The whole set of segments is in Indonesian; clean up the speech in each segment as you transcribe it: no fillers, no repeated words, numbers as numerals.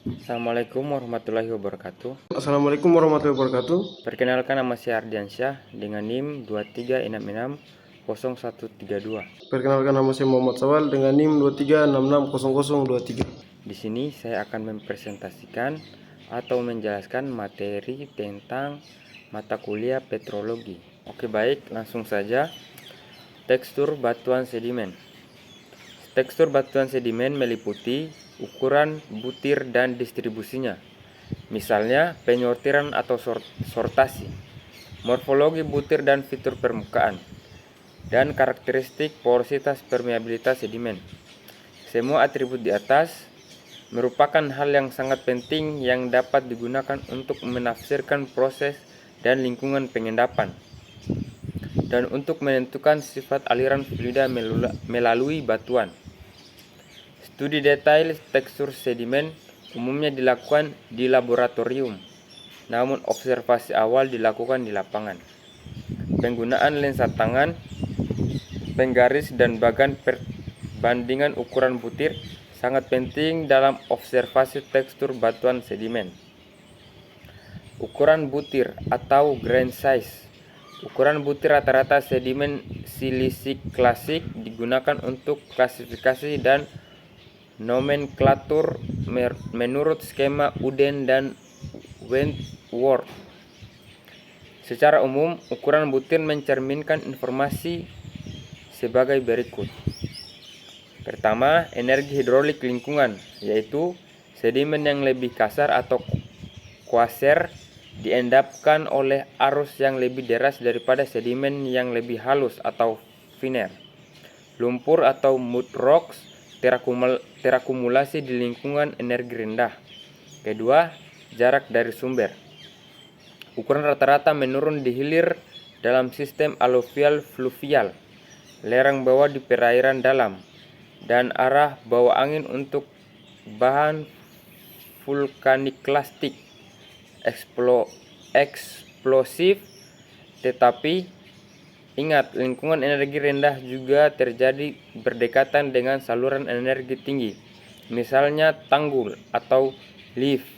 Assalamualaikum warahmatullahi wabarakatuh. Assalamualaikum warahmatullahi wabarakatuh. Perkenalkan, nama saya Ardiansyah dengan NIM 23660132. Perkenalkan, nama saya Muhammad Sawal dengan NIM 23660023. Di sini saya akan mempresentasikan atau menjelaskan materi tentang mata kuliah petrologi. Oke, baik, langsung saja. Tekstur batuan sedimen. Tekstur batuan sedimen meliputi ukuran, butir, dan distribusinya. Misalnya, penyortiran atau sortasi, morfologi butir dan fitur permukaan, dan karakteristik porositas permeabilitas sedimen. Semua atribut di atas merupakan hal yang sangat penting yang dapat digunakan untuk menafsirkan proses dan lingkungan pengendapan, dan untuk menentukan sifat aliran fluida melalui batuan. Studi detail tekstur sedimen umumnya dilakukan di laboratorium, namun observasi awal dilakukan di lapangan. Penggunaan lensa tangan, penggaris, dan bagan perbandingan ukuran butir sangat penting dalam observasi tekstur batuan sedimen. Ukuran butir atau grain size. Ukuran butir rata-rata sedimen silisik klasik digunakan untuk klasifikasi dan nomenklatur menurut skema Uden dan Wentworth. Secara umum, ukuran butir mencerminkan informasi sebagai berikut. Pertama, energi hidrolik lingkungan, yaitu sedimen yang lebih kasar atau quasar diendapkan oleh arus yang lebih deras daripada sedimen yang lebih halus atau finer. Lumpur atau mud rocks terakumulasi di lingkungan energi rendah. Kedua, jarak dari sumber. Ukuran rata-rata menurun di hilir dalam sistem aluvial fluvial, lereng bawah di perairan dalam, dan arah bawa angin untuk bahan vulkaniklastik eksplosif. Tetapi ingat, lingkungan energi rendah juga terjadi berdekatan dengan saluran energi tinggi, misalnya tanggul atau lift,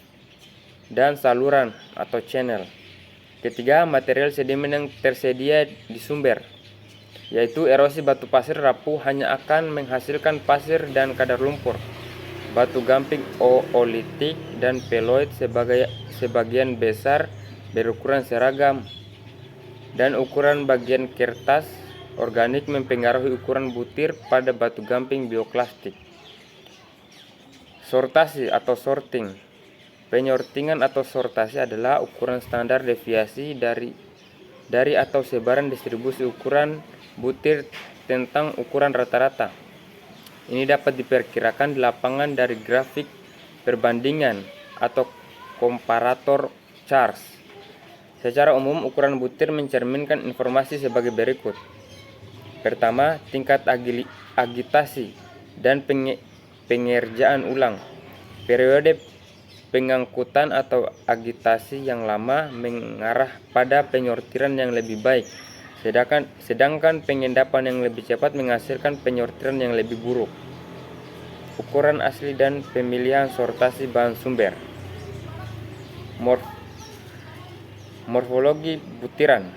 dan saluran atau channel. Ketiga, material sedimen yang tersedia di sumber, yaitu erosi batu pasir rapuh hanya akan menghasilkan pasir dan kadar lumpur. Batu gamping oolitik dan peloid sebagian besar berukuran seragam, dan ukuran bagian kertas organik mempengaruhi ukuran butir pada batu gamping bioklastik. Sortasi atau sorting. Penyortingan atau sortasi adalah ukuran standar deviasi dari atau sebaran distribusi ukuran butir tentang ukuran rata-rata. Ini dapat diperkirakan di lapangan dari grafik perbandingan atau komparator charts. Secara umum, ukuran butir mencerminkan informasi sebagai berikut. Pertama, tingkat agitasi dan pengerjaan ulang. Periode pengangkutan atau agitasi yang lama mengarah pada penyortiran yang lebih baik, sedangkan pengendapan yang lebih cepat menghasilkan penyortiran yang lebih buruk. Ukuran asli dan pemilihan sortasi bahan sumber. Morfologi butiran.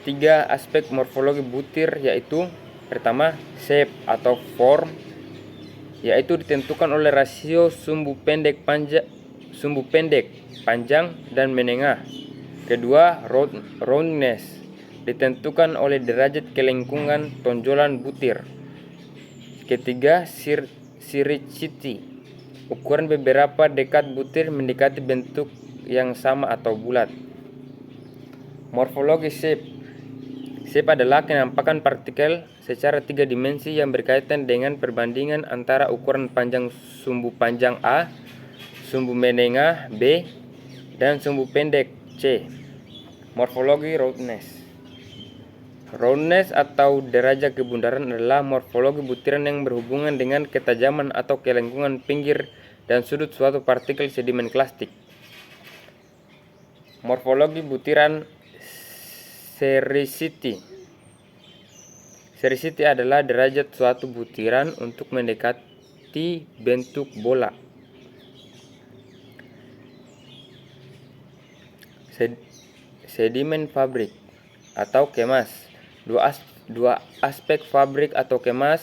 3 aspek morfologi butir, yaitu pertama, shape atau form, yaitu ditentukan oleh rasio sumbu pendek, panjang, dan menengah. Kedua, roundness, ditentukan oleh derajat kelengkungan tonjolan butir. Ketiga, sphericity, ukuran beberapa dekat butir mendekati bentuk yang sama atau bulat. Morfologi shape. Shape adalah kenampakan partikel secara 3 dimensi yang berkaitan dengan perbandingan antara ukuran panjang sumbu panjang A, sumbu menengah B, dan sumbu pendek C. Morfologi roundness. Roundness atau derajat kebundaran adalah morfologi butiran yang berhubungan dengan ketajaman atau kelengkungan pinggir dan sudut suatu partikel sedimen klastik. Morfologi butiran sphericity. Sphericity adalah derajat suatu butiran untuk mendekati bentuk bola. Sedimen fabrik atau kemas. Dua aspek fabrik atau kemas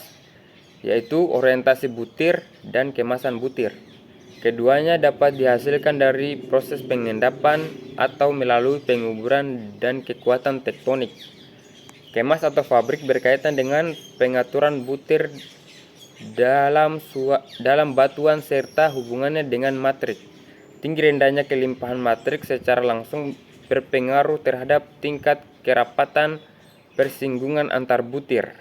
yaitu orientasi butir dan kemasan butir. Keduanya dapat dihasilkan dari proses pengendapan atau melalui penguburan dan kekuatan tektonik. Kemas atau fabrik berkaitan dengan pengaturan butir dalam batuan serta hubungannya dengan matrik. Tinggi rendahnya kelimpahan matrik secara langsung berpengaruh terhadap tingkat kerapatan persinggungan antar butir.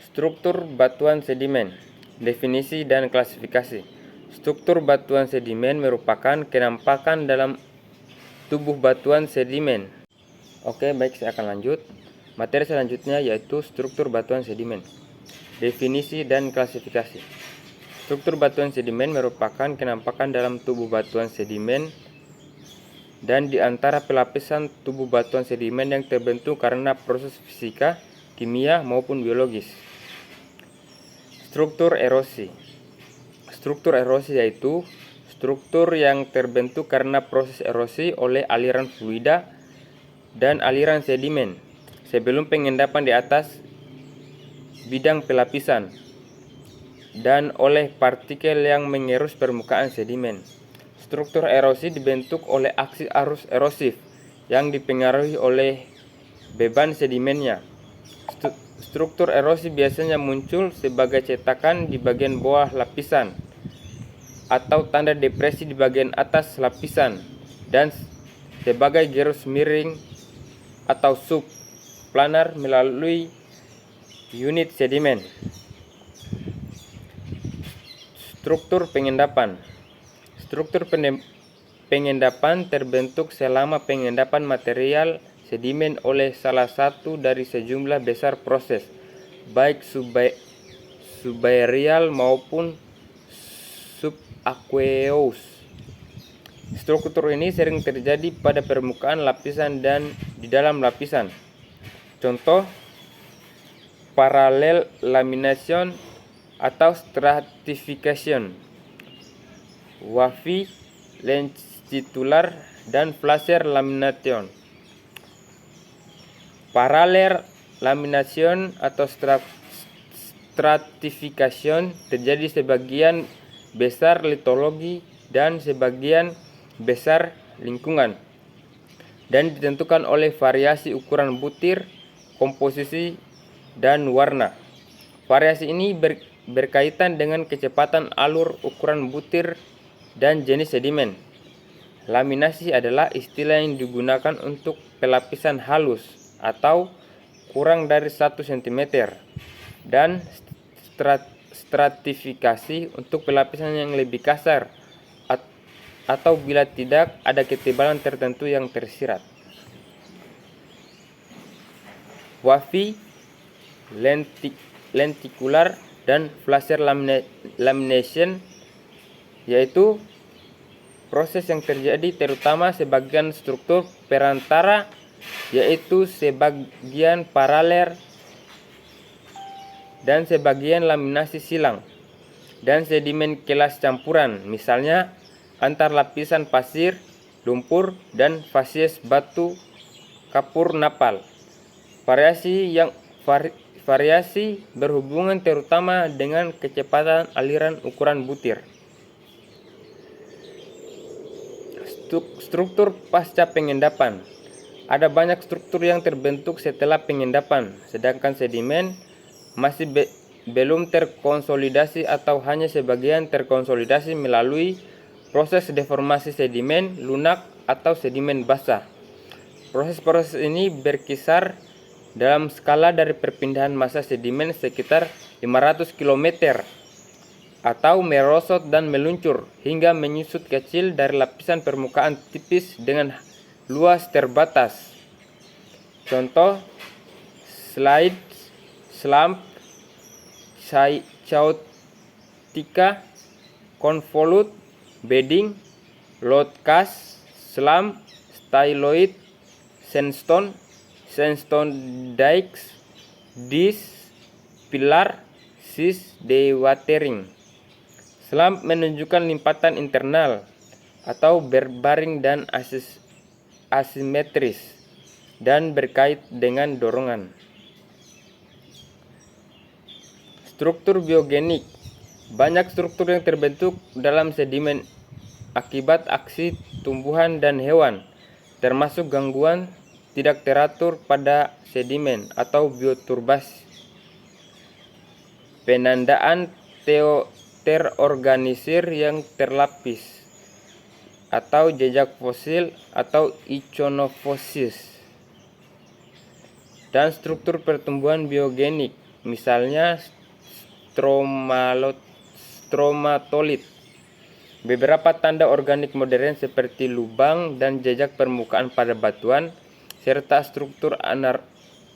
Struktur batuan sedimen, definisi dan klasifikasi. Struktur batuan sedimen merupakan kenampakan dalam tubuh batuan sedimen. Oke, baik, saya akan lanjut. Materi selanjutnya yaitu struktur batuan sedimen, definisi dan klasifikasi. Struktur batuan sedimen merupakan kenampakan dalam tubuh batuan sedimen dan di antara pelapisan tubuh batuan sedimen yang terbentuk karena proses fisika, kimia, maupun biologis. Struktur erosi. Struktur erosi yaitu struktur yang terbentuk karena proses erosi oleh aliran fluida dan aliran sedimen sebelum pengendapan di atas bidang pelapisan dan oleh partikel yang mengerus permukaan sedimen. Struktur erosi dibentuk oleh aksi arus erosif yang dipengaruhi oleh beban sedimennya. Struktur erosi biasanya muncul sebagai cetakan di bagian bawah lapisan atau tanda depresi di bagian atas lapisan dan sebagai garis miring atau subplanar melalui unit sedimen. Struktur pengendapan. Struktur pengendapan terbentuk selama pengendapan material sedimen oleh salah satu dari sejumlah besar proses, baik subaerial maupun subaqueous. Struktur ini sering terjadi pada permukaan lapisan dan di dalam lapisan. Contoh, paralel lamination atau stratification, wavy longitudinal dan flasher lamination. Paralel lamination atau stratification terjadi sebagian besar litologi dan sebagian besar lingkungan dan ditentukan oleh variasi ukuran butir, komposisi, dan warna. Variasi ini berkaitan dengan kecepatan alur, ukuran butir, dan jenis sedimen. Laminasi adalah istilah yang digunakan untuk pelapisan halus atau kurang dari 1 cm dan stratifikasi untuk pelapisan yang lebih kasar atau bila tidak ada ketebalan tertentu yang tersirat. Wavy, lenticular, dan flasher lamination yaitu proses yang terjadi terutama sebagian struktur perantara yaitu sebagian paralel dan sebagian laminasi silang dan sedimen kelas campuran, misalnya antar lapisan pasir, lumpur, dan fasies batu kapur napal. Variasi berhubungan terutama dengan kecepatan aliran ukuran butir. Struktur pasca pengendapan. Ada banyak struktur yang terbentuk setelah pengendapan, sedangkan sedimen masih belum terkonsolidasi atau hanya sebagian terkonsolidasi melalui proses deformasi sedimen lunak atau sedimen basah. Proses-proses ini berkisar dalam skala dari perpindahan massa sedimen sekitar 500 km atau merosot dan meluncur hingga menyusut kecil dari lapisan permukaan tipis dengan luas terbatas. Contoh, slide, slump, chaotica, convolute, bedding, load cast, slump, styloid, sandstone dikes, dish, pillar, cyst dewatering. Slump menunjukkan limpatan internal atau berbaring dan asimetris dan berkait dengan dorongan. Struktur biogenik. Banyak struktur yang terbentuk dalam sedimen akibat aksi tumbuhan dan hewan, termasuk gangguan tidak teratur pada sedimen atau bioturbasi. Penandaan terorganisir yang terlapis atau jejak fosil atau ichthyofosis. Dan struktur pertumbuhan biogenik, misalnya stromatolit. Beberapa tanda organik modern seperti lubang dan jejak permukaan pada batuan, serta struktur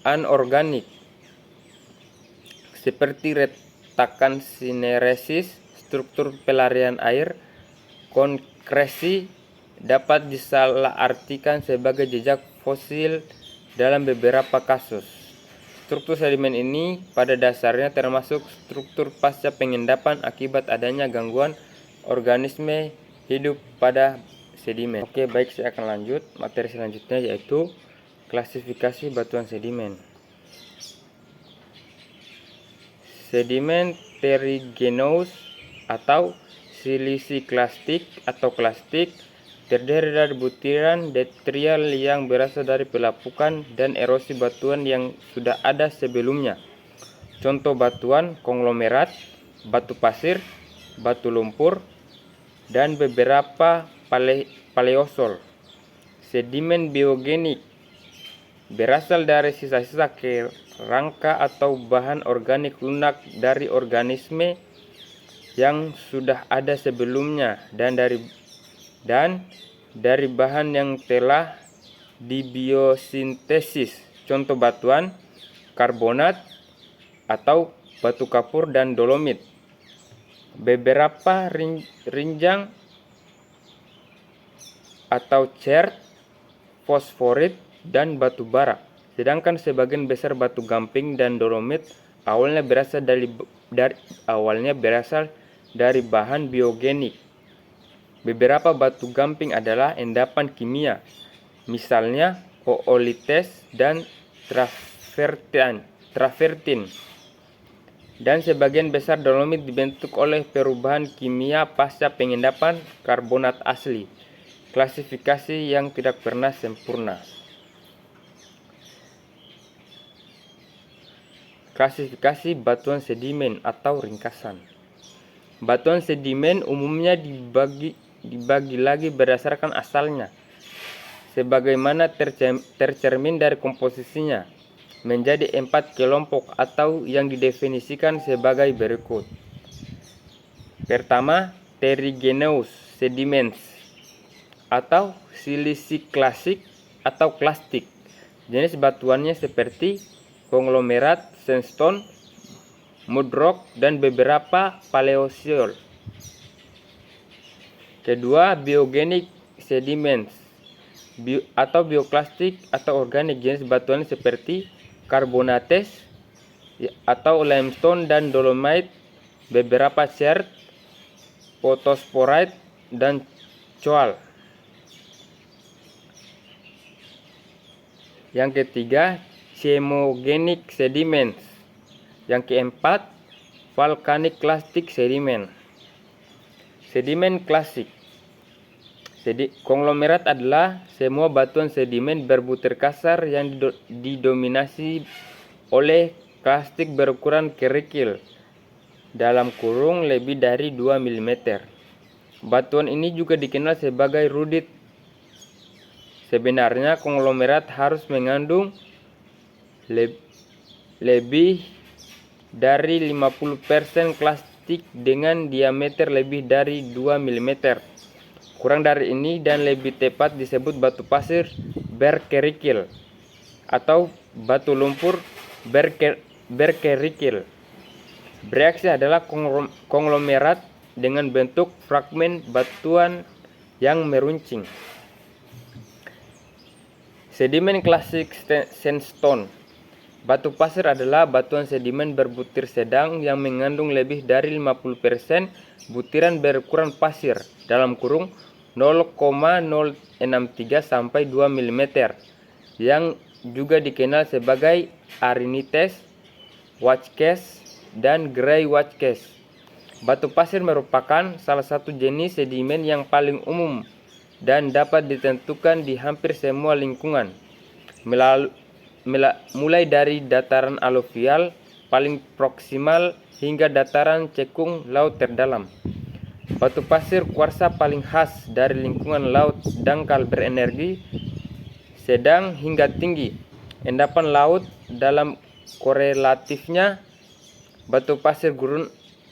anorganik seperti retakan sineresis, struktur pelarian air, konkresi dapat disalahartikan sebagai jejak fosil dalam beberapa kasus. Struktur sedimen ini pada dasarnya termasuk struktur pasca pengendapan akibat adanya gangguan organisme hidup pada sedimen. Oke, baik, saya akan lanjut. Materi selanjutnya yaitu klasifikasi batuan sedimen. Sedimen terrigenous atau siliciklastik atau klastik terdiri dari butiran detrital yang berasal dari pelapukan dan erosi batuan yang sudah ada sebelumnya. Contoh batuan konglomerat, batu pasir, batu lumpur, dan beberapa paleosol. Sedimen biogenik berasal dari sisa-sisa kerangka atau bahan organik lunak dari organisme yang sudah ada sebelumnya dan dari bahan yang telah dibiosintesis. Contoh batuan karbonat atau batu kapur dan dolomit. Beberapa rinjang atau chert, fosforit, dan batu bara. Sedangkan sebagian besar batu gamping dan dolomit awalnya berasal dari bahan biogenik. Beberapa batu gamping adalah endapan kimia, misalnya oolites dan travertin. Dan sebagian besar dolomit dibentuk oleh perubahan kimia pasca pengendapan karbonat asli. Klasifikasi yang tidak pernah sempurna. Klasifikasi batuan sedimen atau ringkasan. Batuan sedimen umumnya dibagi lagi berdasarkan asalnya, sebagaimana tercermin dari komposisinya, menjadi 4 kelompok atau yang didefinisikan sebagai berikut. Pertama, terrigenous sediments atau siliciklastik atau klastik. Jenis batuannya seperti konglomerat, sandstone, mudrock, dan beberapa paleosol. Kedua, biogenik sediments atau bioklastik atau organik. Jenis batuan seperti karbonates atau limestone dan dolomite, beberapa chert, photosporite, dan coal. Yang ketiga, chemogenik sediments. Yang keempat, volcanic klastik sedimen. Sedimen klasik. Konglomerat adalah semua batuan sedimen berbutir kasar yang didominasi oleh klastik berukuran kerikil dalam kurung lebih dari 2 mm. Batuan ini juga dikenal sebagai rudit. Sebenarnya konglomerat harus mengandung lebih dari 50% plastik dengan diameter lebih dari 2 mm. Kurang dari ini dan lebih tepat disebut batu pasir berkerikil atau batu lumpur berkerikil. Bereaksi adalah konglomerat dengan bentuk fragmen batuan yang meruncing. Sedimen klasik sandstone. Batu pasir adalah batuan sedimen berbutir sedang yang mengandung lebih dari 50% butiran berukuran pasir dalam kurung 0,063 sampai 2 mm yang juga dikenal sebagai arenites, watchkes, dan grey watchkes. Batu pasir merupakan salah satu jenis sedimen yang paling umum dan dapat ditentukan di hampir semua lingkungan, mulai dari dataran aluvial paling proksimal hingga dataran cekung laut terdalam. Batu pasir kuarsa paling khas dari lingkungan laut dangkal berenergi sedang hingga tinggi. Endapan laut dalam korelatifnya batu pasir gurun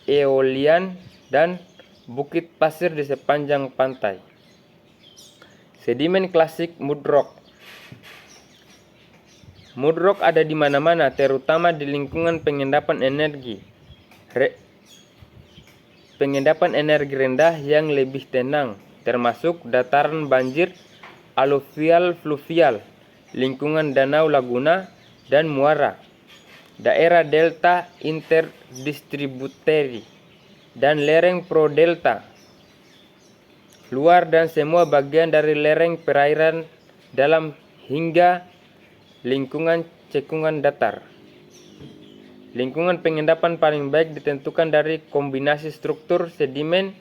eolian dan bukit pasir di sepanjang pantai. Sedimen klasik mudrock. Mudrock ada di mana-mana, terutama di lingkungan pengendapan energi. Pengendapan energi rendah yang lebih tenang, termasuk dataran banjir, aluvial fluvial, lingkungan danau laguna, dan muara. Daerah delta interdistributeri, dan lereng pro-delta. Luar dan semua bagian dari lereng perairan dalam hingga lingkungan cekungan datar. Lingkungan pengendapan paling baik ditentukan dari kombinasi struktur sedimen,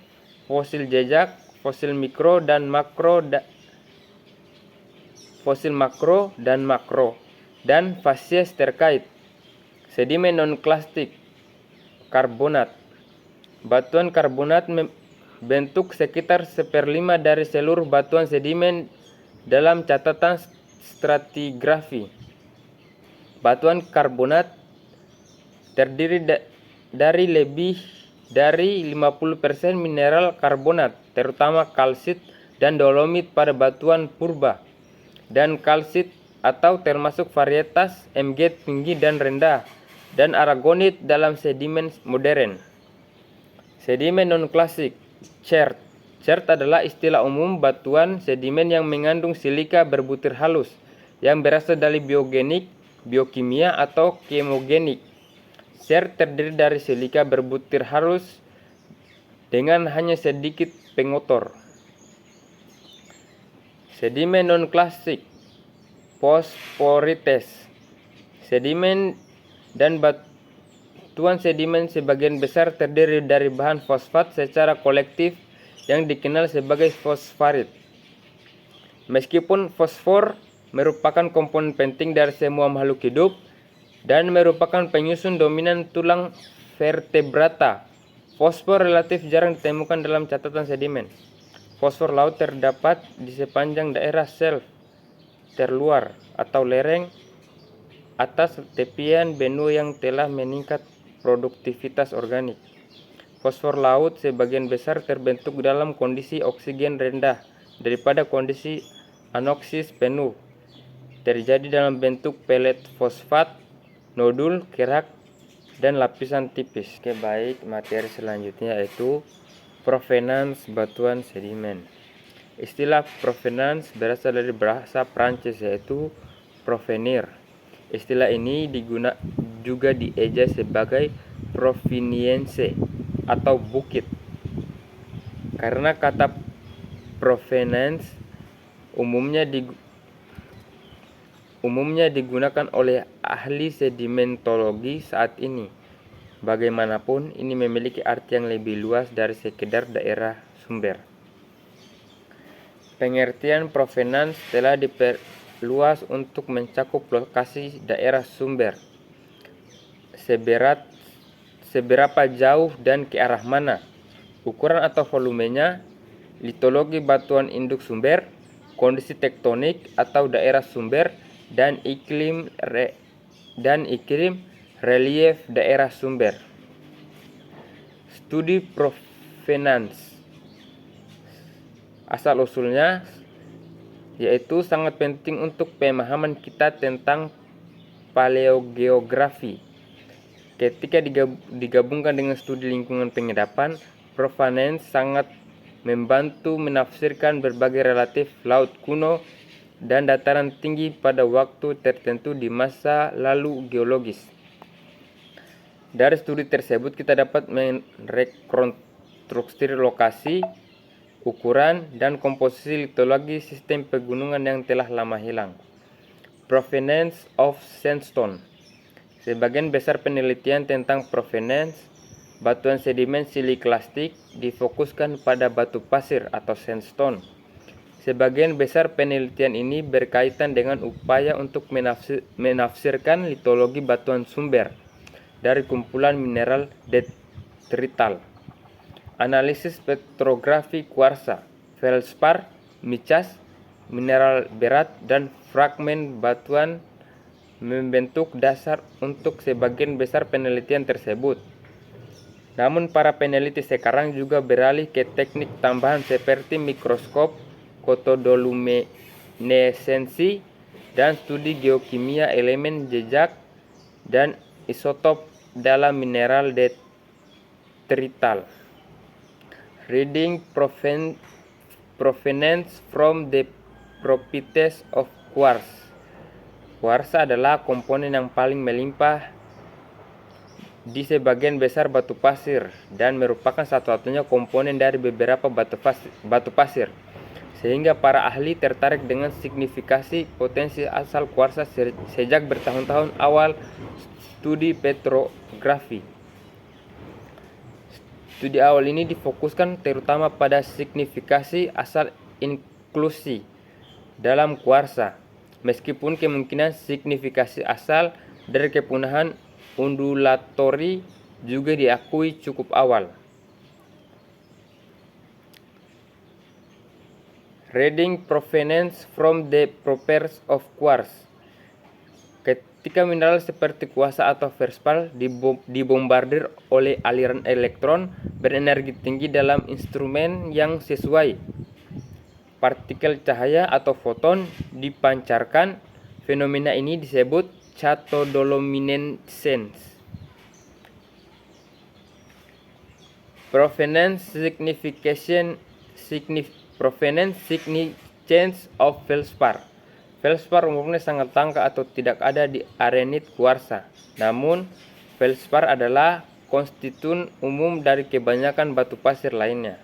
fosil jejak, fosil mikro dan makro, dan fasies terkait. Sedimen non-klastik, karbonat. Batuan karbonat bentuk sekitar 1/5 dari seluruh batuan sedimen dalam catatan stratigrafi. Batuan karbonat terdiri dari lebih dari 50% mineral karbonat, terutama kalsit dan dolomit pada batuan purba, dan kalsit atau termasuk varietas Mg tinggi dan rendah, dan aragonit dalam sedimen modern. Sedimen non-klasik, chert. Chert adalah istilah umum batuan sedimen yang mengandung silika berbutir halus yang berasal dari biogenik, biokimia, atau kemogenik. Chert terdiri dari silika berbutir halus dengan hanya sedikit pengotor. Sedimen non-klasik, fosforites. Sedimen dan batuan sedimen sebagian besar terdiri dari bahan fosfat secara kolektif yang dikenal sebagai fosfarit. Meskipun fosfor merupakan komponen penting dari semua makhluk hidup dan merupakan penyusun dominan tulang vertebrata, fosfor relatif jarang ditemukan dalam catatan sedimen. Fosfor laut terdapat di sepanjang daerah shelf terluar atau lereng atas tepian benua yang telah meningkat produktivitas organik. Fosfor laut sebagian besar terbentuk dalam kondisi oksigen rendah daripada kondisi anoksis penuh. Terjadi dalam bentuk pelet fosfat, nodul, kerak, dan lapisan tipis. Oke, baik, materi selanjutnya yaitu provenance batuan sedimen. Istilah provenance berasal dari bahasa Prancis yaitu provenir. Istilah ini juga dieja sebagai provenience atau bukit. Karena kata provenance umumnya digunakan oleh ahli sedimentologi saat ini. Bagaimanapun, ini memiliki arti yang lebih luas dari sekedar daerah sumber. Pengertian provenance telah diperluas untuk mencakup lokasi daerah sumber, seberapa jauh dan ke arah mana, ukuran atau volumenya, litologi batuan induk sumber, kondisi tektonik atau daerah sumber, dan iklim relief daerah sumber. Studi provenance asal-usulnya yaitu sangat penting untuk pemahaman kita tentang paleogeografi. Ketika digabungkan dengan studi lingkungan pengendapan, provenance sangat membantu menafsirkan berbagai relatif laut kuno dan dataran tinggi pada waktu tertentu di masa lalu geologis. Dari studi tersebut kita dapat merekonstruksi lokasi, ukuran, dan komposisi litologi sistem pegunungan yang telah lama hilang. Provenance of sandstone. Sebagian besar penelitian tentang provenance batuan sedimen siliklastik difokuskan pada batu pasir atau sandstone. Sebagian besar penelitian ini berkaitan dengan upaya untuk menafsirkan litologi batuan sumber dari kumpulan mineral detrital. Analisis petrografi kuarsa, feldspar, michas, mineral berat, dan fragmen batuan membentuk dasar untuk sebagian besar penelitian tersebut. Namun para peneliti sekarang juga beralih ke teknik tambahan seperti mikroskop fotoluminesensi dan studi geokimia elemen jejak dan isotop dalam mineral detrital. Reading provenance from the properties of quartz. Kuarsa adalah komponen yang paling melimpah di sebagian besar batu pasir dan merupakan satu-satunya komponen dari beberapa batu pasir, sehingga para ahli tertarik dengan signifikasi potensi asal kuarsa sejak bertahun-tahun awal studi petrografi. Studi awal ini difokuskan terutama pada signifikasi asal inklusi dalam kuarsa, meskipun kemungkinan signifikasi asal dari kepunahan undulatori juga diakui cukup awal. Reading provenance from the properties of quartz. Ketika mineral seperti kuarsa atau feldspar dibombardir oleh aliran elektron berenergi tinggi dalam instrumen yang sesuai, partikel cahaya atau foton dipancarkan. Fenomena ini disebut cathodoluminescence. Provenance significance of feldspar. Feldspar umumnya sangat langka atau tidak ada di arenit kuarsa. Namun, feldspar adalah konstituen umum dari kebanyakan batu pasir lainnya.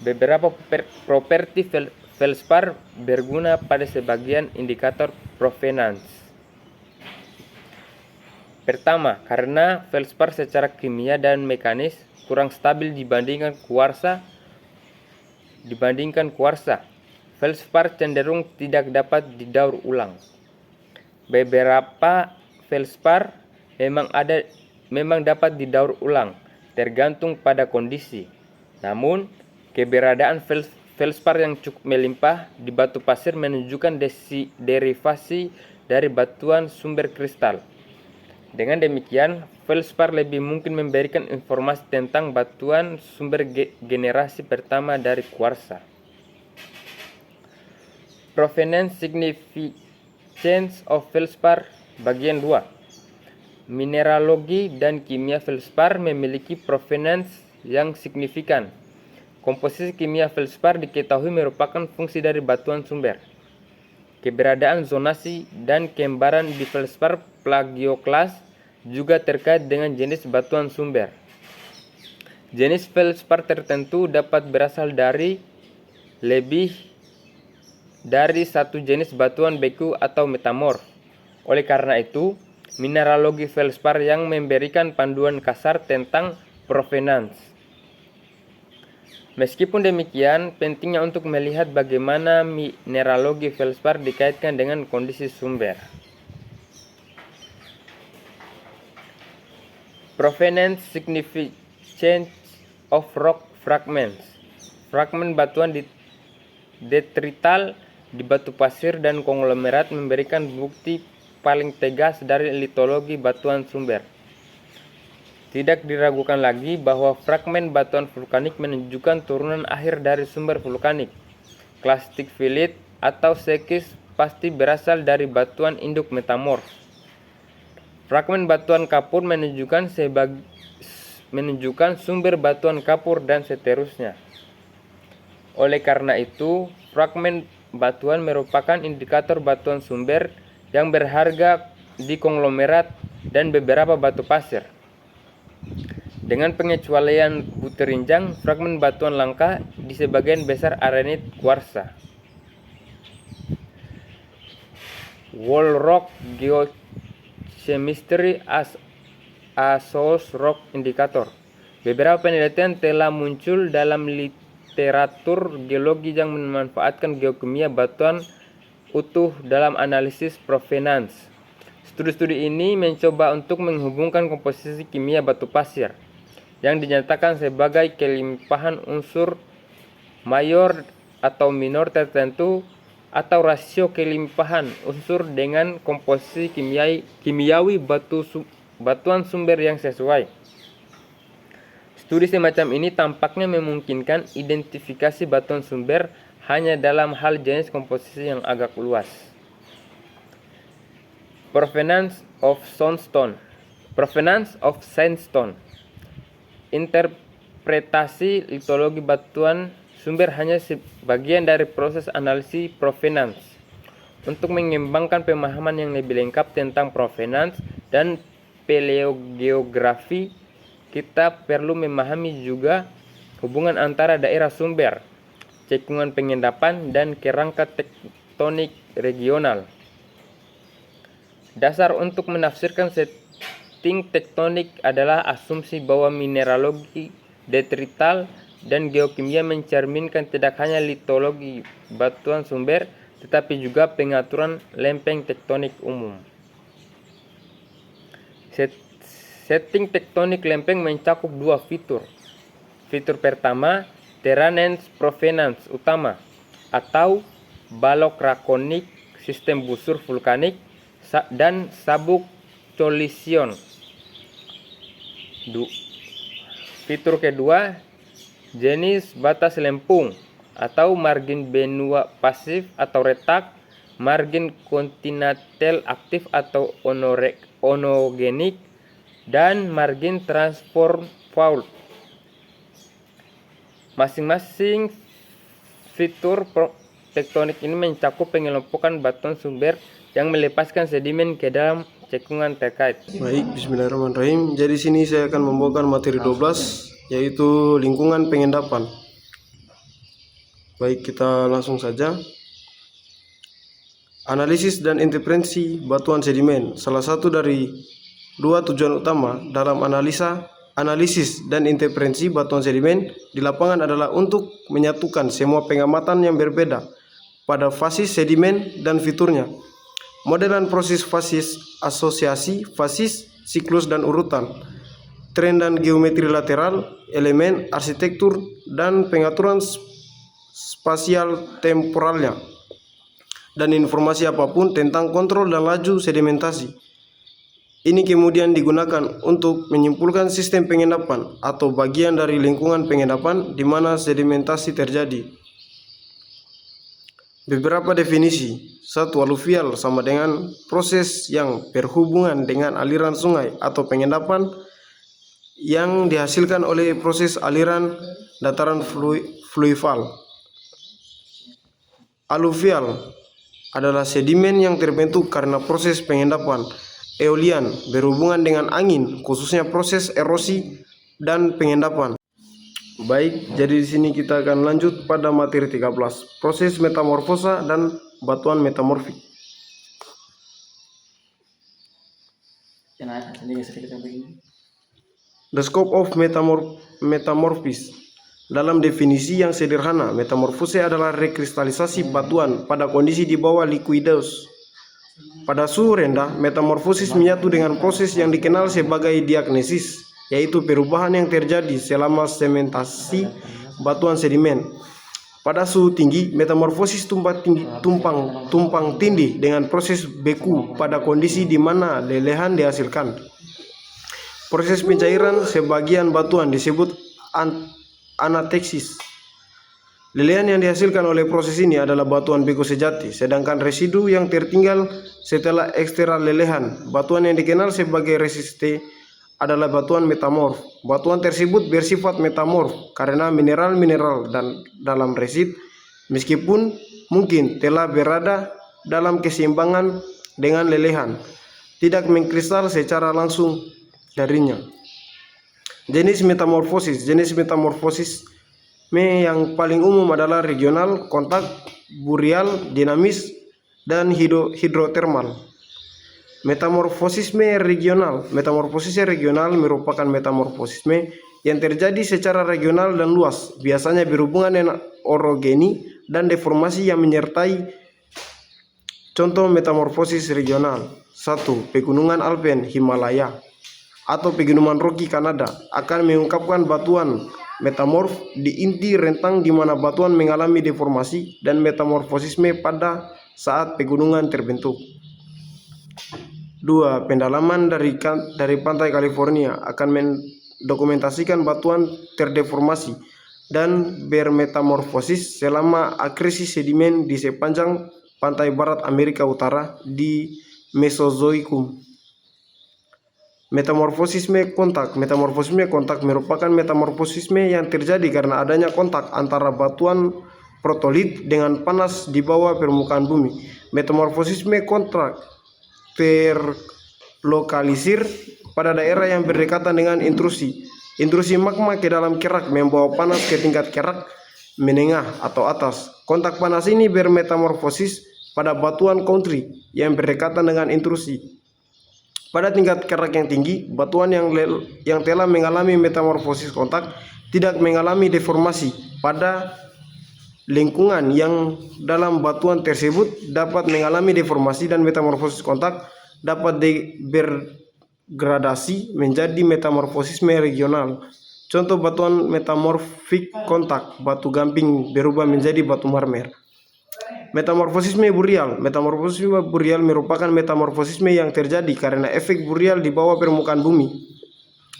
Beberapa properti feldspar berguna pada sebagian indikator provenance. Pertama, karena feldspar secara kimia dan mekanis kurang stabil dibandingkan kuarsa, feldspar cenderung tidak dapat didaur ulang. Beberapa feldspar memang dapat didaur ulang, tergantung pada kondisi. Namun, keberadaan feldspar yang cukup melimpah di batu pasir menunjukkan derivasi dari batuan sumber kristal. Dengan demikian, feldspar lebih mungkin memberikan informasi tentang batuan sumber generasi pertama dari kuarsa. Provenance significance of feldspar bagian 2. Mineralogi dan kimia feldspar memiliki provenance yang signifikan. Komposisi kimia feldspar diketahui merupakan fungsi dari batuan sumber. Keberadaan zonasi dan kembaran di feldspar plagioklas juga terkait dengan jenis batuan sumber. Jenis feldspar tertentu dapat berasal dari lebih dari satu jenis batuan beku atau metamorf. Oleh karena itu, mineralogi feldspar yang memberikan panduan kasar tentang provenance. Meskipun demikian, pentingnya untuk melihat bagaimana mineralogi feldspar dikaitkan dengan kondisi sumber. Provenance significance of rock fragments. Fragmen batuan detrital di batu pasir dan konglomerat memberikan bukti paling tegas dari litologi batuan sumber. Tidak diragukan lagi bahwa fragmen batuan vulkanik menunjukkan turunan akhir dari sumber vulkanik. Klastik filit atau sekis pasti berasal dari batuan induk metamorf. Fragmen batuan kapur menunjukkan sumber batuan kapur dan seterusnya. Oleh karena itu, fragmen batuan merupakan indikator batuan sumber yang berharga di konglomerat dan beberapa batu pasir. Dengan pengecualian batu rinjang, fragmen batuan langka di sebagian besar arenit kuarsa. Wall rock geochemistry as a source rock indicator. Beberapa penelitian telah muncul dalam literatur geologi yang memanfaatkan geokimia batuan utuh dalam analisis provenance. Studi-studi ini mencoba untuk menghubungkan komposisi kimia batu pasir yang dinyatakan sebagai kelimpahan unsur mayor atau minor tertentu atau rasio kelimpahan unsur dengan komposisi kimiawi batuan sumber yang sesuai. Studi semacam ini tampaknya memungkinkan identifikasi batuan sumber hanya dalam hal jenis komposisi yang agak luas. Provenance of sandstone. Interpretasi litologi batuan sumber hanya sebagian dari proses analisis provenance. Untuk mengembangkan pemahaman yang lebih lengkap tentang provenance dan paleogeografi, kita perlu memahami juga hubungan antara daerah sumber, cekungan pengendapan, dan kerangka tektonik regional. Dasar untuk menafsirkan setting tektonik adalah asumsi bahwa mineralogi detrital dan geokimia mencerminkan tidak hanya litologi batuan sumber, tetapi juga pengaturan lempeng tektonik umum. Setting tektonik lempeng mencakup dua fitur. Fitur pertama, terraneous provenance utama atau balokraconic, sistem busur vulkanik, dan subduction. Fitur kedua, jenis batas lempung atau margin benua pasif atau retak, margin continental aktif atau onogenik, dan margin transform fault. Masing-masing fitur tektonik ini mencakup pengelompokan batuan sumber yang melepaskan sedimen ke dalam cekungan terkait. Baik, bismillahirrahmanirrahim. Jadi sini saya akan membawakan materi 12 yaitu lingkungan pengendapan. Baik, kita langsung saja. Analisis dan intervensi batuan sedimen. Salah satu dari dua tujuan utama dalam analisis dan intervensi batuan sedimen di lapangan adalah untuk menyatukan semua pengamatan yang berbeda pada fasis sedimen dan fiturnya. Modelan proses fasis, asosiasi, fasis, siklus dan urutan, tren dan geometri lateral, elemen, arsitektur, dan pengaturan spasial temporalnya, dan informasi apapun tentang kontrol dan laju sedimentasi. Ini kemudian digunakan untuk menyimpulkan sistem pengendapan atau bagian dari lingkungan pengendapan di mana sedimentasi terjadi. Beberapa definisi. 1. Aluvial sama dengan proses yang berhubungan dengan aliran sungai atau pengendapan yang dihasilkan oleh proses aliran dataran fluvial. Aluvial adalah sedimen yang terbentuk karena proses pengendapan. Eolian berhubungan dengan angin, khususnya proses erosi dan pengendapan. Baik, jadi di sini kita akan lanjut pada materi 13, proses metamorfosa dan batuan metamorfik. The scope of metamorphosis. Dalam definisi yang sederhana, metamorfose adalah rekristalisasi batuan pada kondisi di bawah likuidos. Pada suhu rendah, metamorfosis menyatu dengan proses yang dikenal sebagai diagnesis, yaitu perubahan yang terjadi selama sementasi batuan sedimen. Pada suhu tinggi, metamorfosis tumpang tindih dengan proses beku pada kondisi di mana lelehan dihasilkan. Proses pencairan sebagian batuan disebut anateksis. Lelehan yang dihasilkan oleh proses ini adalah batuan beku sejati, sedangkan residu yang tertinggal setelah ekstrak lelehan, batuan yang dikenal sebagai resiste, adalah batuan metamorf. Batuan tersebut bersifat metamorf karena mineral-mineral dan dalam resid, meskipun mungkin telah berada dalam keseimbangan dengan lelehan, tidak mengkristal secara langsung darinya. Jenis metamorfosis yang paling umum adalah regional, kontak, burial, dinamis, dan hidrotermal. Metamorfosisme regional merupakan metamorfosisme yang terjadi secara regional dan luas, biasanya berhubungan dengan orogeni dan deformasi yang menyertai. Contoh metamorfosis regional: 1. Pegunungan Alpen Himalaya atau pegunungan Rocky Kanada akan mengungkapkan batuan metamorf di inti rentang di mana batuan mengalami deformasi dan metamorfosisme pada saat pegunungan terbentuk. 2. Pendalaman dari pantai California akan mendokumentasikan batuan terdeformasi dan bermetamorfosis selama akresi sedimen di sepanjang pantai barat Amerika Utara di Mesozoikum. Metamorfosisme kontak merupakan metamorfosisme yang terjadi karena adanya kontak antara batuan protolit dengan panas di bawah permukaan bumi. Metamorfosisme kontak terlokalisir pada daerah yang berdekatan dengan intrusi magma ke dalam kerak membawa panas ke tingkat kerak menengah atau atas. Kontak panas ini bermetamorfosis pada batuan country yang berdekatan dengan intrusi. Pada tingkat kerak yang tinggi, batuan yang telah mengalami metamorfosis kontak tidak mengalami deformasi pada lingkungan yang dalam batuan tersebut dapat mengalami deformasi dan metamorfosis kontak dapat bergradasi menjadi metamorfosisme regional. Contoh batuan metamorfik kontak: batu gamping berubah menjadi batu marmer. Metamorfosisme burial merupakan metamorfosisme yang terjadi karena efek burial di bawah permukaan bumi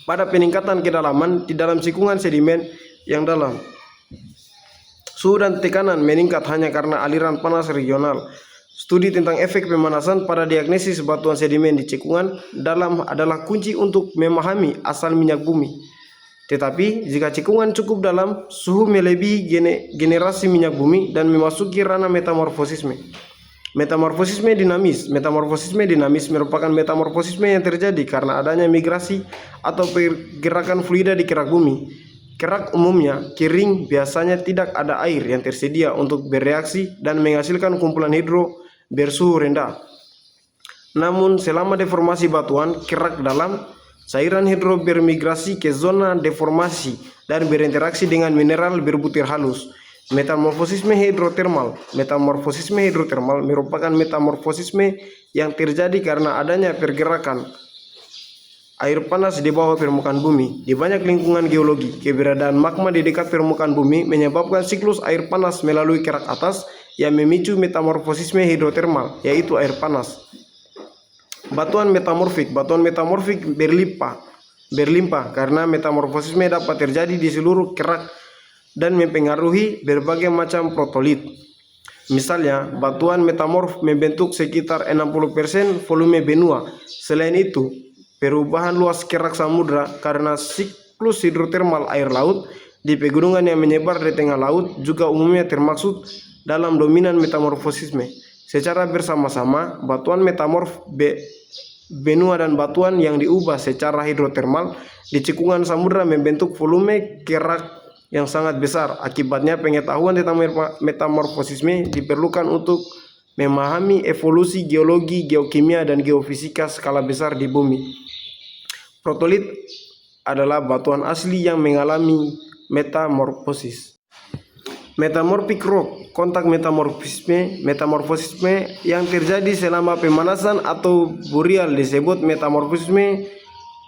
pada peningkatan kedalaman di dalam sikungan sedimen yang dalam. Suhu dan tekanan meningkat hanya karena aliran panas regional. Studi tentang efek pemanasan pada diagnosis batuan sedimen di cekungan dalam adalah kunci untuk memahami asal minyak bumi. Tetapi jika cekungan cukup dalam, suhu melebihi generasi minyak bumi dan memasuki ranah metamorfosisme. Metamorfosisme dinamis merupakan metamorfosisme yang terjadi karena adanya migrasi atau pergerakan fluida di kerak bumi. Kerak umumnya kering, biasanya tidak ada air yang tersedia untuk bereaksi dan menghasilkan kumpulan hidro bersuhu rendah. Namun selama deformasi batuan kerak dalam, cairan hidro bermigrasi ke zona deformasi dan berinteraksi dengan mineral berbutir halus. Metamorfosisme hidrotermal merupakan metamorfosisme yang terjadi karena adanya pergerakan air panas di bawah permukaan bumi. Di banyak lingkungan geologi, keberadaan magma di dekat permukaan bumi menyebabkan siklus air panas melalui kerak atas yang memicu metamorfosisme hidrotermal, yaitu air panas. Batuan metamorfik berlimpah karena metamorfosisme dapat terjadi di seluruh kerak dan mempengaruhi berbagai macam protolit. Misalnya, batuan metamorf membentuk sekitar 60% volume benua. Selain itu, perubahan luas kerak samudra karena siklus hidrotermal air laut di pegunungan yang menyebar di tengah laut juga umumnya termaksud dalam dominan metamorfosisme. Secara bersama-sama, batuan metamorf benua dan batuan yang diubah secara hidrotermal di cekungan samudra membentuk volume kerak yang sangat besar. Akibatnya, pengetahuan tentang metamorfosisme diperlukan untuk memahami evolusi geologi, geokimia, dan geofisika skala besar di bumi. Protolit adalah batuan asli yang mengalami metamorfosis. Metamorphic rock, kontak metamorfosisme yang terjadi selama pemanasan atau burial disebut metamorfosisme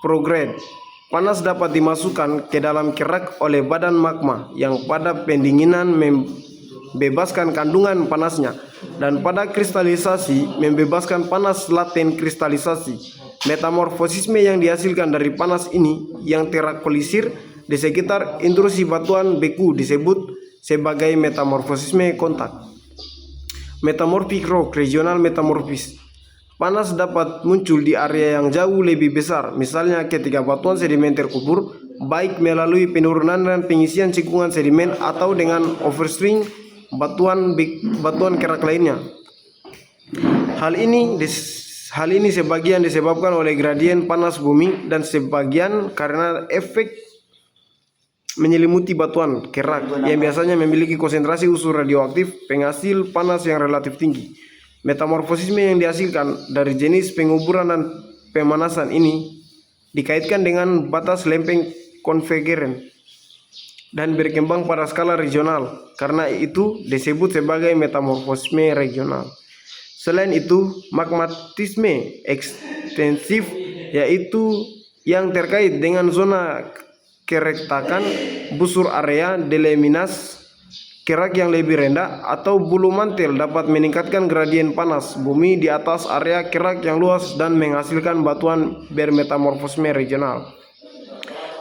prograde. Panas dapat dimasukkan ke dalam kerak oleh badan magma yang pada pendinginan membebaskan kandungan panasnya dan pada kristalisasi membebaskan panas laten kristalisasi. Metamorfosisme yang dihasilkan dari panas ini yang terkolisir di sekitar intrusi batuan beku disebut sebagai metamorfosisme kontak. Metamorphic rock regional metamorfis. Panas dapat muncul di area yang jauh lebih besar, misalnya ketika batuan sedimen terkubur, baik melalui penurunan dan pengisian cekungan sedimen atau dengan overstring batuan kerak lainnya. Hal ini sebagian disebabkan oleh gradien panas bumi dan sebagian karena efek menyelimuti batuan kerak yang biasanya memiliki konsentrasi unsur radioaktif penghasil panas yang relatif tinggi. Metamorfosisme yang dihasilkan dari jenis penguburan dan pemanasan ini dikaitkan dengan batas lempeng konvergen dan berkembang pada skala regional. Karena itu disebut sebagai metamorfosisme regional. Selain itu, magmatisme ekstensif yaitu yang terkait dengan zona keretakan busur area deliminas kerak yang lebih rendah atau bulu mantel dapat meningkatkan gradien panas bumi di atas area kerak yang luas dan menghasilkan batuan bermetamorfosisme regional.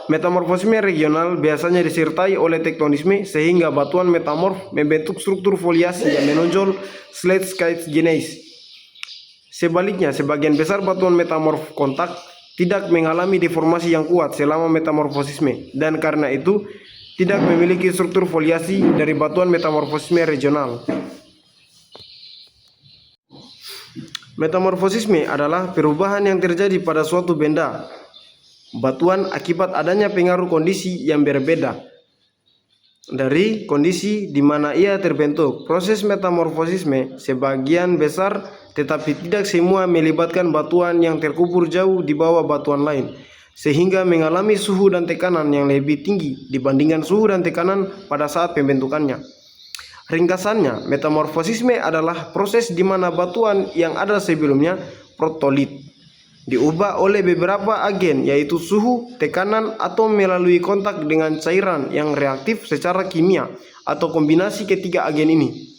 Metamorfosisme regional biasanya disertai oleh tektonisme sehingga batuan metamorf membentuk struktur foliasi yang menonjol slate-skite gneiss. Sebaliknya, sebagian besar batuan metamorf kontak tidak mengalami deformasi yang kuat selama metamorfosisme dan karena itu tidak memiliki struktur foliasi dari batuan metamorfosisme regional. Metamorfosisme adalah perubahan yang terjadi pada suatu benda batuan akibat adanya pengaruh kondisi yang berbeda dari kondisi di mana ia terbentuk. Proses metamorfosisme sebagian besar tetapi tidak semua melibatkan batuan yang terkubur jauh di bawah batuan lain, sehingga mengalami suhu dan tekanan yang lebih tinggi dibandingkan suhu dan tekanan pada saat pembentukannya. Ringkasannya, metamorfosisme adalah proses di mana batuan yang ada sebelumnya protolit diubah oleh beberapa agen yaitu suhu, tekanan, atau melalui kontak dengan cairan yang reaktif secara kimia atau kombinasi ketiga agen ini.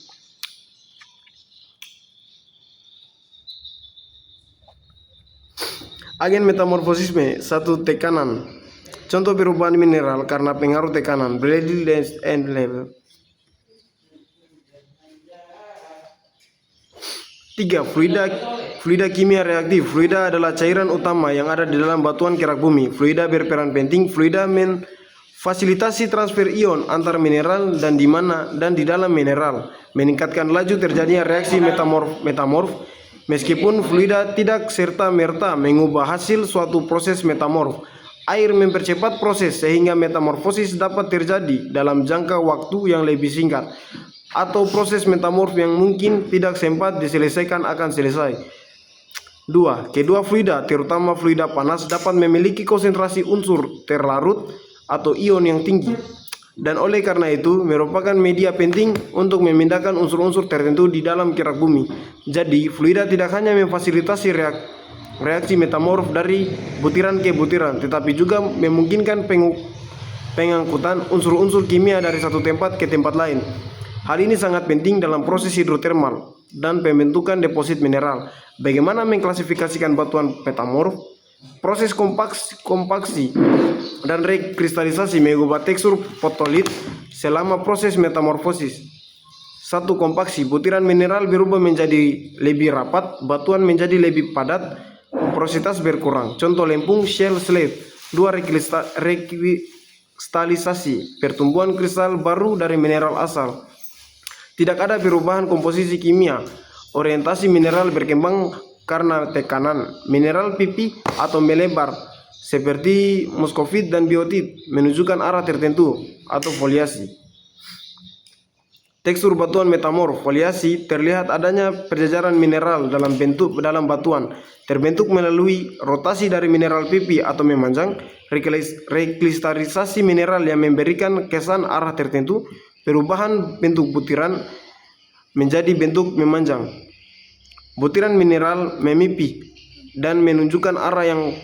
Agen metamorfosisme 1. Tekanan. Contoh perubahan mineral karena pengaruh tekanan Bradley and level. 3. Fluida kimia reaktif. Fluida adalah cairan utama yang ada di dalam batuan kerak bumi. Fluida berperan penting. Fluida memfasilitasi transfer ion antar mineral dan di dalam mineral, meningkatkan laju terjadinya reaksi metamorf. Meskipun fluida tidak serta-merta mengubah hasil suatu proses metamorf, air mempercepat proses sehingga metamorfosis dapat terjadi dalam jangka waktu yang lebih singkat, atau proses metamorf yang mungkin tidak sempat diselesaikan akan selesai. 2. Kedua fluida, terutama fluida panas, dapat memiliki konsentrasi unsur terlarut atau ion yang tinggi, dan oleh karena itu merupakan media penting untuk memindahkan unsur-unsur tertentu di dalam kerak bumi. Jadi, fluida tidak hanya memfasilitasi reaksi metamorf dari butiran ke butiran, tetapi juga memungkinkan pengangkutan unsur-unsur kimia dari satu tempat ke tempat lain. Hal ini sangat penting dalam proses hidrotermal dan pembentukan deposit mineral. Bagaimana mengklasifikasikan batuan metamorf? Proses kompaksi dan rekristalisasi mengubah tekstur potolit selama proses metamorfosis. 1. Kompaksi. Butiran mineral berubah menjadi lebih rapat, batuan menjadi lebih padat, porositas berkurang. Contoh lempung shell slate. 2. Rekristalisasi. Pertumbuhan kristal baru dari mineral asal. Tidak ada perubahan komposisi kimia. Orientasi mineral berkembang karena tekanan. Mineral pipi atau melebar seperti muskovit dan biotit menunjukkan arah tertentu atau foliasi. Tekstur batuan metamorf. Foliasi terlihat adanya perjajaran mineral dalam batuan terbentuk melalui rotasi dari mineral pipi atau memanjang. Rekristalisasi mineral yang memberikan kesan arah tertentu. Perubahan bentuk butiran menjadi bentuk memanjang. Butiran mineral memipih dan menunjukkan arah yang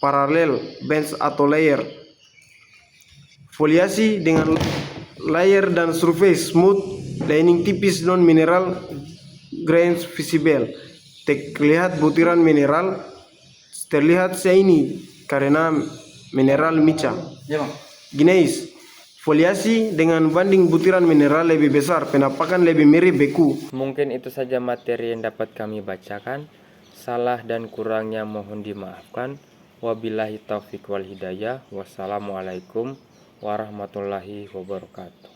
paralel, bands atau layer. Foliasi dengan layer dan surface smooth, lining tipis non-mineral, grains visible. Terlihat butiran mineral terlihat shiny karena mineral mica. Gneiss. Foliasi dengan banding butiran mineral lebih besar, penampakan lebih mirip beku. Mungkin itu saja materi yang dapat kami bacakan. Salah dan kurangnya mohon dimaafkan. Wabillahi taufiq wal hidayah. Wassalamualaikum warahmatullahi wabarakatuh.